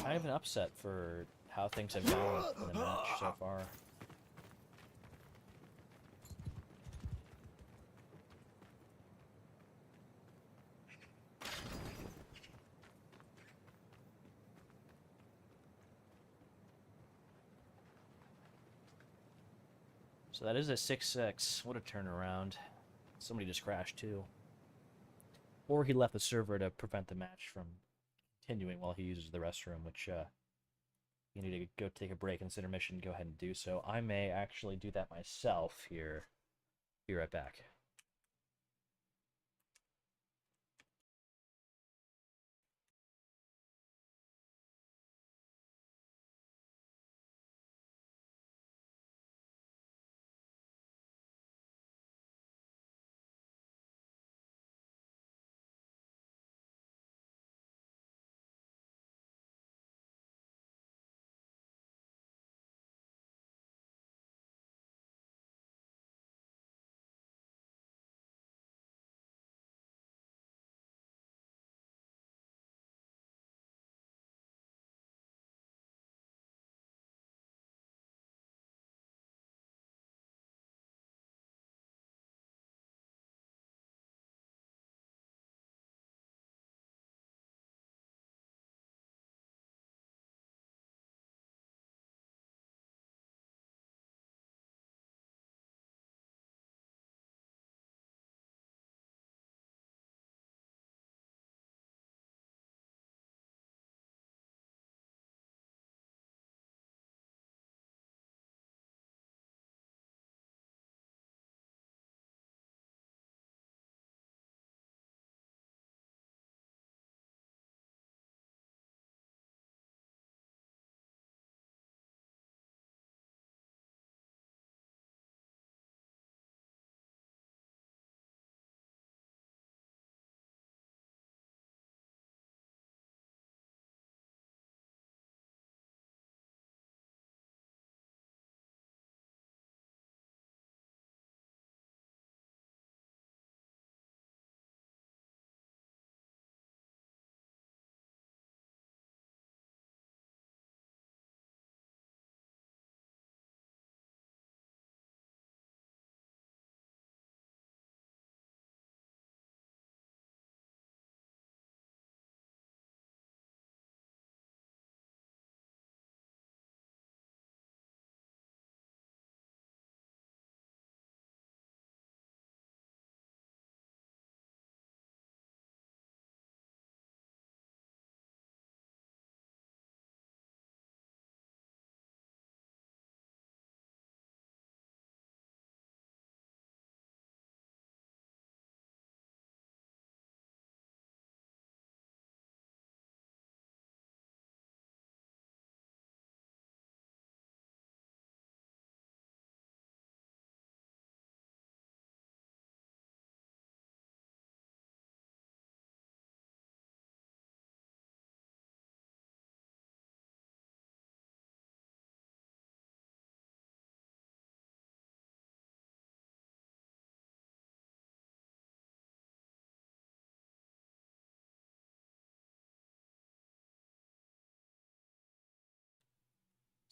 kind of an upset for how things have gone in the match so far. So that is a 6-6. What a turnaround. Somebody just crashed too. Or he left the server to prevent the match from continuing while he uses the restroom, which you need to go take a break and intermission, go ahead and do so. I may actually do that myself here. Be right back.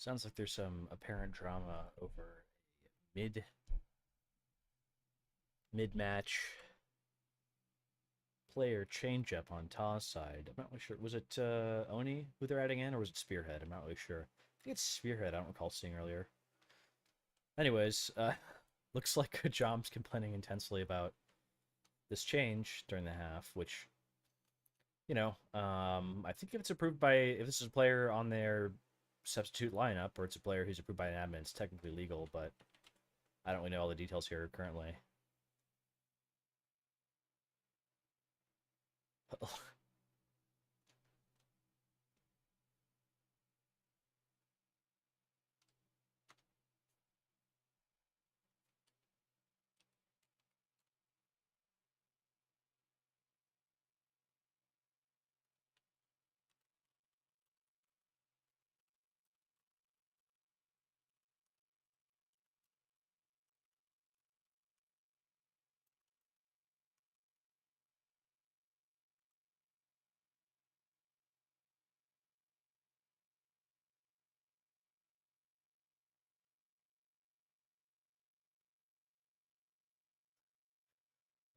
Sounds like there's some apparent drama over mid-match player change-up on Ta's side. I'm not really sure. Was it Oni who they're adding in, or was it Spearhead? I'm not really sure. I think it's Spearhead. I don't recall seeing earlier. Anyways, looks like JOM's complaining intensely about this change during the half, which, you know, I think if it's approved by, if this is a player on their substitute lineup, or it's a player who's approved by an admin, it's technically legal, but I don't really know all the details here currently.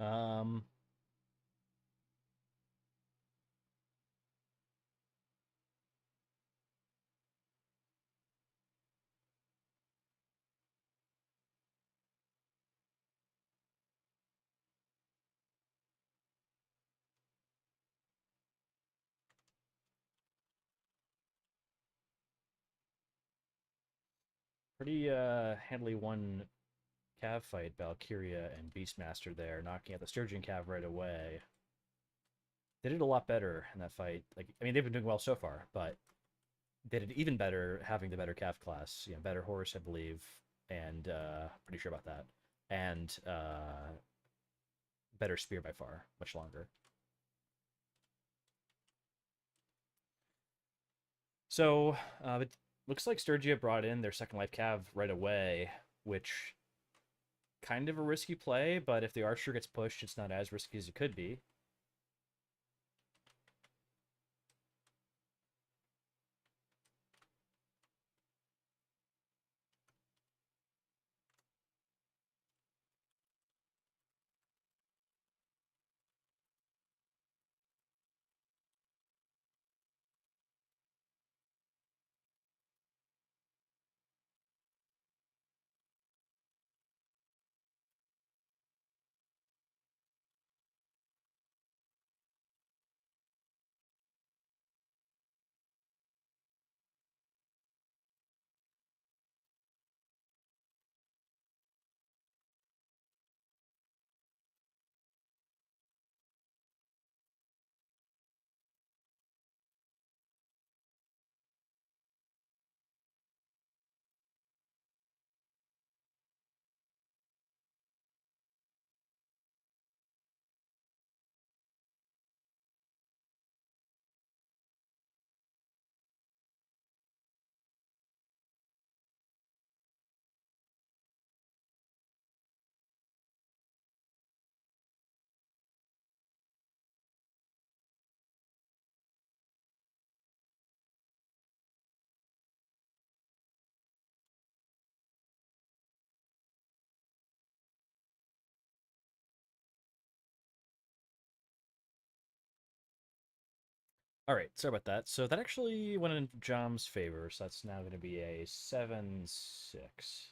Um, Pretty handily won Cav fight, Valkyria and Beastmaster there, knocking out the Sturgeon Cav right away. They did a lot better in that fight. Like, I mean, they've been doing well so far, but they did even better having the better Cav class. You know, better horse, I believe, and pretty sure about that. And better spear by far, much longer. So it looks like Sturgia brought in their second life Cav right away, which kind of a risky play, but if the archer gets pushed, it's not as risky as it could be. All right, sorry about that. So that actually went in JOM's favor, so that's now going to be a 7-6. Let's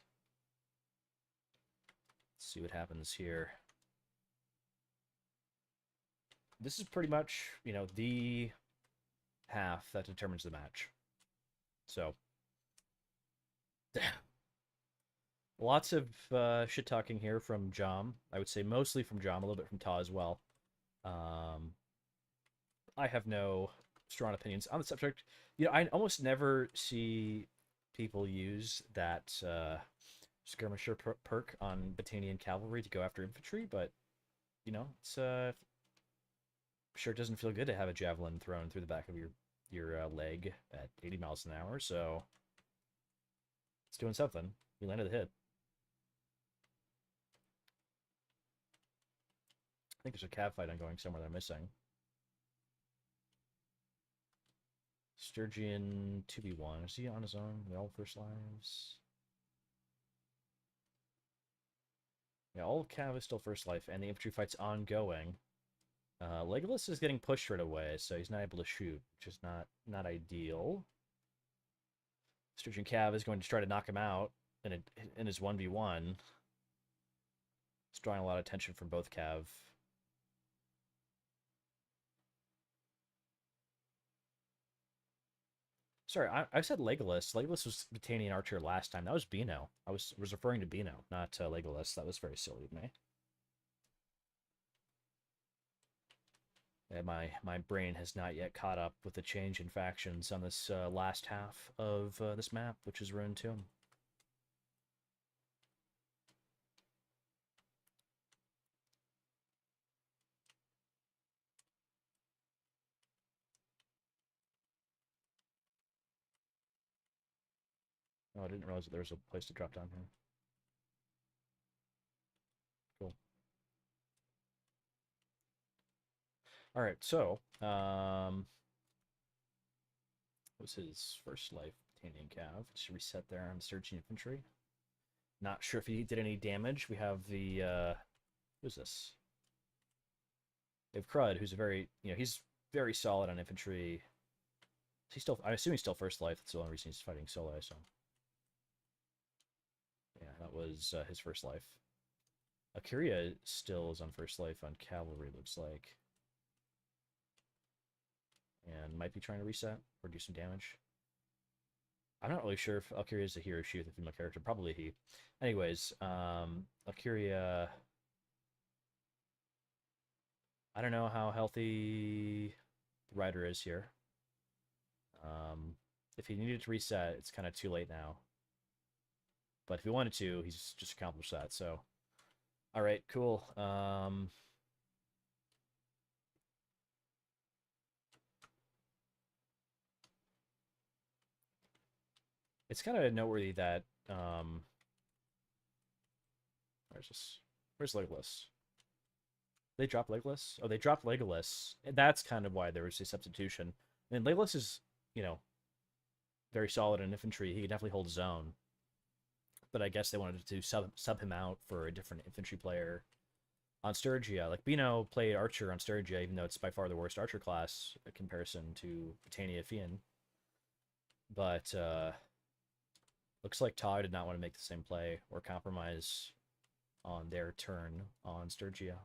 see what happens here. This is pretty much, you know, the half that determines the match. So, lots of shit talking here from JOM. I would say mostly from JOM, a little bit from Ta as well. I have no strong opinions on the subject. You know, I almost never see people use that skirmisher perk on Battanian cavalry to go after infantry, but you know, it's sure it doesn't feel good to have a javelin thrown through the back of your leg at 80 miles an hour. So it's doing something. We landed the hit. I think there's a cav fight ongoing somewhere that I'm missing. Sturgeon 2v1. Is he on his own? The all first lives? Yeah, all of Cav is still first life, and the infantry fight's ongoing. Legolas is getting pushed right away, so he's not able to shoot, which is not ideal. Sturgeon Cav is going to try to knock him out in his 1v1. It's drawing a lot of attention from both Cav. Sorry, I said Legolas. Legolas was Britannian Archer last time. That was Beano. I was referring to Beano, not Legolas. That was very silly of me. And my brain has not yet caught up with the change in factions on this last half of this map, which is Ruined Tomb. Oh, I didn't realize that there was a place to drop down here. Cool. All right, so was his first life Britannian Cav? Just reset there on Surgeon Infantry. Not sure if he did any damage. We have the who's this? We have Crud, who's a very he's very solid on infantry. He's still, I assume he's still first life. That's the only reason he's fighting solo. So yeah, that was his first life. Akiria still is on first life on cavalry, looks like. And might be trying to reset or do some damage. I'm not really sure if Akiria is a hero shoot, the female character. Probably he. Anyways, Akiria, I don't know how healthy the rider is here. If he needed to reset, it's kind of too late now. But if he wanted to, he's just accomplished that. So, all right, cool. It's kind of noteworthy that where's this? Where's Legolas? They dropped Legolas? Oh, they dropped Legolas. That's kind of why there was a substitution. I mean, Legolas is, very solid in infantry. He can definitely hold his own. But I guess they wanted to sub him out for a different infantry player on Sturgia. Like, Beano played Archer on Sturgia, even though it's by far the worst Archer class in comparison to Britannia Fian. But looks like Todd did not want to make the same play or compromise on their turn on Sturgia.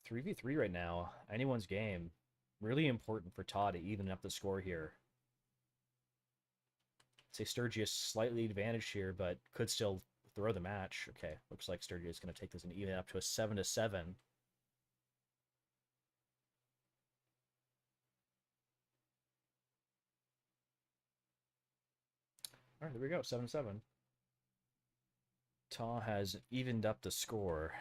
Three v three right now. Anyone's game. Really important for Todd to even up the score here. Say Sturgia slightly advantaged here, but could still throw the match. Okay, looks like Sturgia is going to take this and even up to a 7-7. All right, there we go, 7-7. Ta has evened up the score.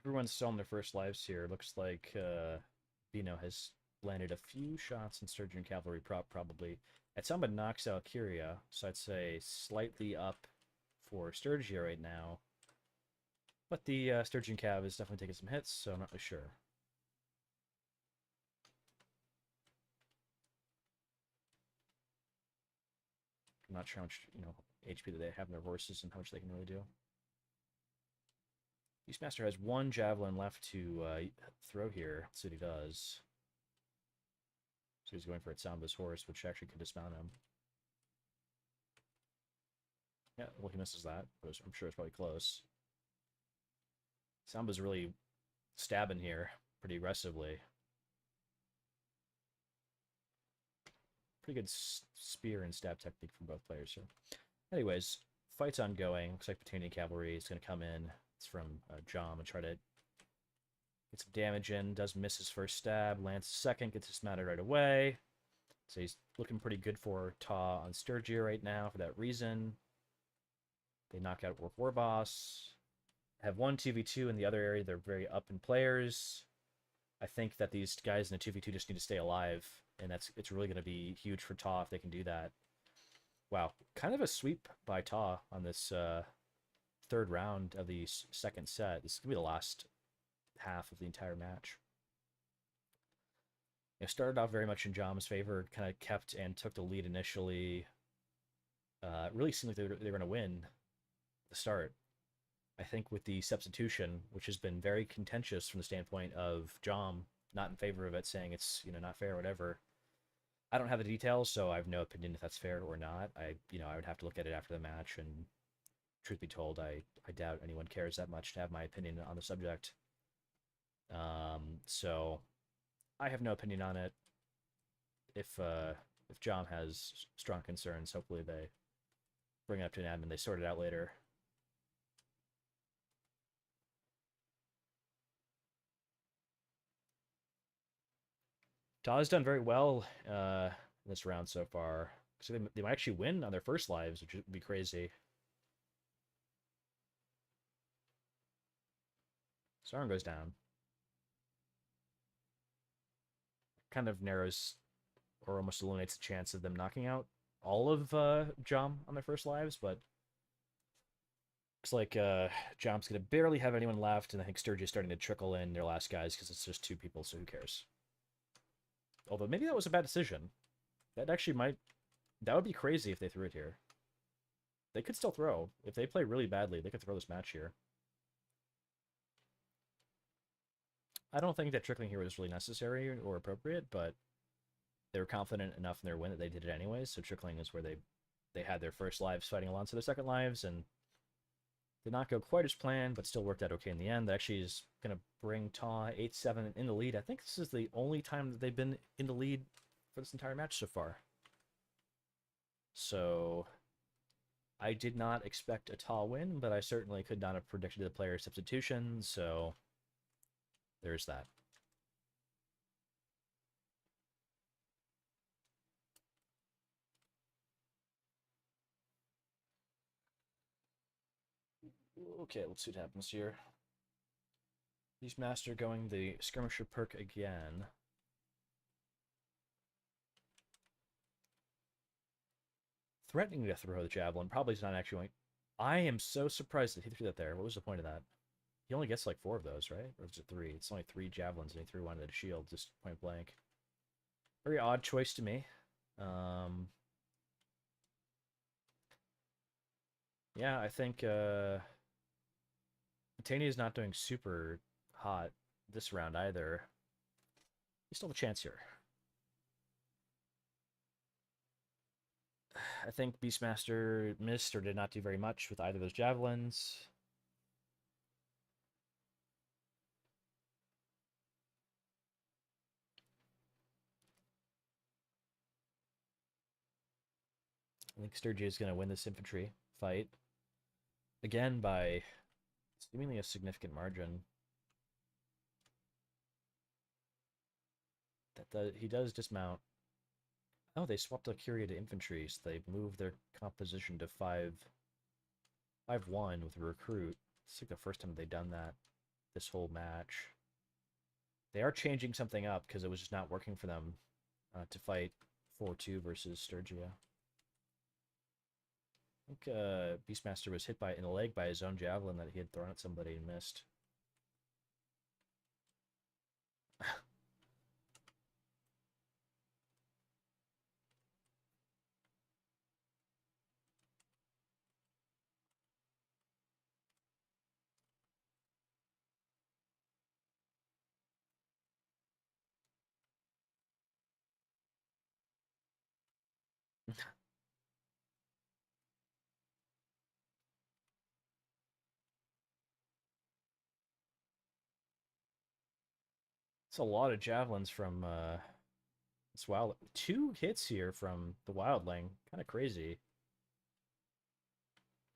Everyone's still on their first lives here. Looks like Bino has landed a few shots in Sturgeon Cavalry prop, probably. Samba knocks out Kyria, so I'd say slightly up for Sturgia right now. But the Sturgeon Cav is definitely taking some hits, so I'm not really sure. I'm not sure how much, HP that they have in their horses and how much they can really do. Beastmaster has one javelin left to throw here. Let's see what he does. So he's going for Samba's horse, which actually could dismount him. Yeah, well, he misses that, but I'm sure it's probably close. Samba's really stabbing here pretty aggressively. Pretty good spear and stab technique from both players here. Anyways, fight's ongoing. Looks like Battanian Cavalry is going to come in. It's from JOM and try to get some damage in. Does miss his first stab. Lands second. Gets dismounted right away. So he's looking pretty good for Ta on Sturgia right now for that reason. They knock out War Boss. Have one 2v2 in the other area. They're very up in players. I think that these guys in the 2v2 just need to stay alive, and it's really going to be huge for Ta if they can do that. Wow, kind of a sweep by Ta on this third round of the second set. This is going to be the last half of the entire match. It started off very much in JOM's favor, kind of kept and took the lead initially. It really seemed like they were going to win at the start. I think with the substitution, which has been very contentious from the standpoint of JOM, not in favor of it, saying it's not fair or whatever. I don't have the details, so I have no opinion if that's fair or not. I would have to look at it after the match, and truth be told, I doubt anyone cares that much to have my opinion on the subject. So I have no opinion on it. If JOM has strong concerns, hopefully they bring it up to an admin. They sort it out later. Ta has done very well in this round so far. So they might actually win on their first lives, which would be crazy. Sauron goes down. Kind of narrows or almost eliminates the chance of them knocking out all of JOM on their first lives, but looks like JOM's going to barely have anyone left, and I think Sturgia is starting to trickle in their last guys because it's just two people, so who cares? Although maybe that was a bad decision. That would be crazy if they threw it here. They could still throw. If they play really badly, they could throw this match here. I don't think that trickling here was really necessary or appropriate, but they were confident enough in their win that they did it anyways, so trickling is where they had their first lives fighting alongside their second lives, and did not go quite as planned, but still worked out okay in the end. That actually is going to bring Ta 8-7 in the lead. I think this is the only time that they've been in the lead for this entire match so far. So I did not expect a Ta win, but I certainly could not have predicted the player substitution, so there's that. Okay, let's see what happens here. Beastmaster going the Skirmisher perk again. Threatening to throw the javelin. Probably is not actually going. I am so surprised that he threw that there. What was the point of that? He only gets like 4 of those, right? Or is it 3? It's only 3 javelins, and he threw one at a shield, just point blank. Very odd choice to me. Yeah, I think Tanya is not doing super hot this round either. You still have a chance here. I think Beastmaster missed or did not do very much with either of those javelins. I think Sturgia is going to win this infantry fight. Again, by seemingly a significant margin. He does dismount. Oh, they swapped the Curia to infantry, so they moved their composition to 5-1 with a recruit. It's like the first time they've done that this whole match. They are changing something up because it was just not working for them to fight 4-2 versus Sturgia. I think Beastmaster was hit in the leg by his own javelin that he had thrown at somebody and missed. It's a lot of javelins from this wild. 2 hits here from the wildling. Kind of crazy.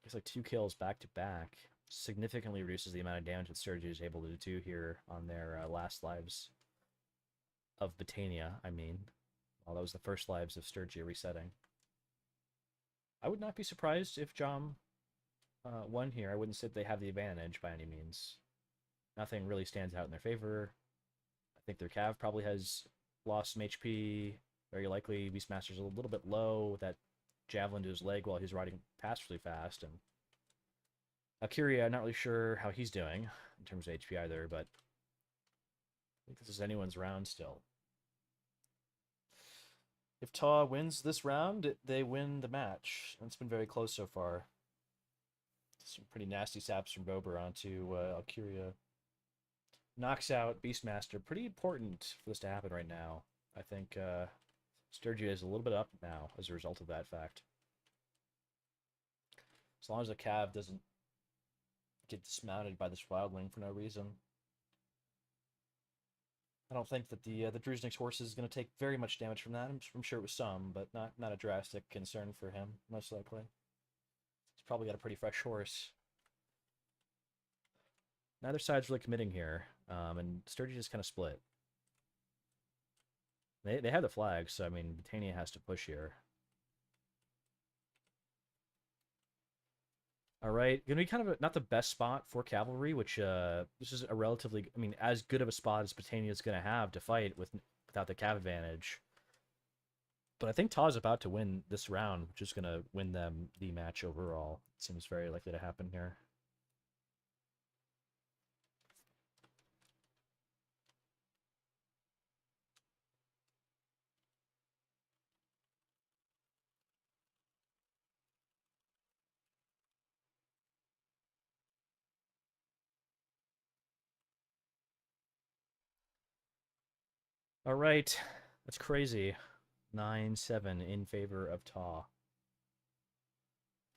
It's like 2 kills back to back. Significantly reduces the amount of damage that Sturgy is able to do here on their last lives of Botania, I mean. Well, that was the first lives of Sturgy resetting. I would not be surprised if JOM won here. I wouldn't say they have the advantage by any means. Nothing really stands out in their favor. I think their Cav probably has lost some HP. Very likely Beastmaster's a little bit low with that javelin to his leg while he's riding past really fast. And Alcuria, I'm not really sure how he's doing in terms of HP either, but I think this is anyone's round still. If Ta wins this round, they win the match. And it's been very close so far. Some pretty nasty saps from Bober onto Alcuria. Knocks out Beastmaster. Pretty important for this to happen right now. I think Sturgia is a little bit up now as a result of that fact. As long as the Cav doesn't get dismounted by this wildling for no reason. I don't think that the Druznik's horse is going to take very much damage from that. I'm sure it was some, but not a drastic concern for him, most likely. He's probably got a pretty fresh horse. Neither side's really committing here, and Sturgy just kind of split. They have the flag, so I mean, Botania has to push here. All right, gonna be kind of not the best spot for cavalry, which this is a relatively, I mean, as good of a spot as Botania is gonna have to fight without the cav advantage. But I think Ta's about to win this round, which is gonna win them the match overall. It seems very likely to happen here. All right, that's crazy. 9-7 in favor of Ta.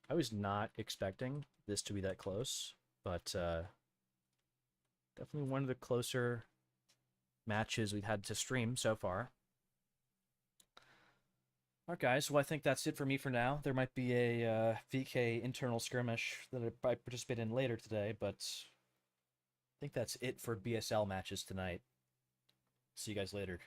I was not expecting this to be that close, but definitely one of the closer matches we've had to stream so far. All right, guys. Well, I think that's it for me for now. There might be a VK internal skirmish that I participate in later today, but I think that's it for BSL matches tonight. See you guys later.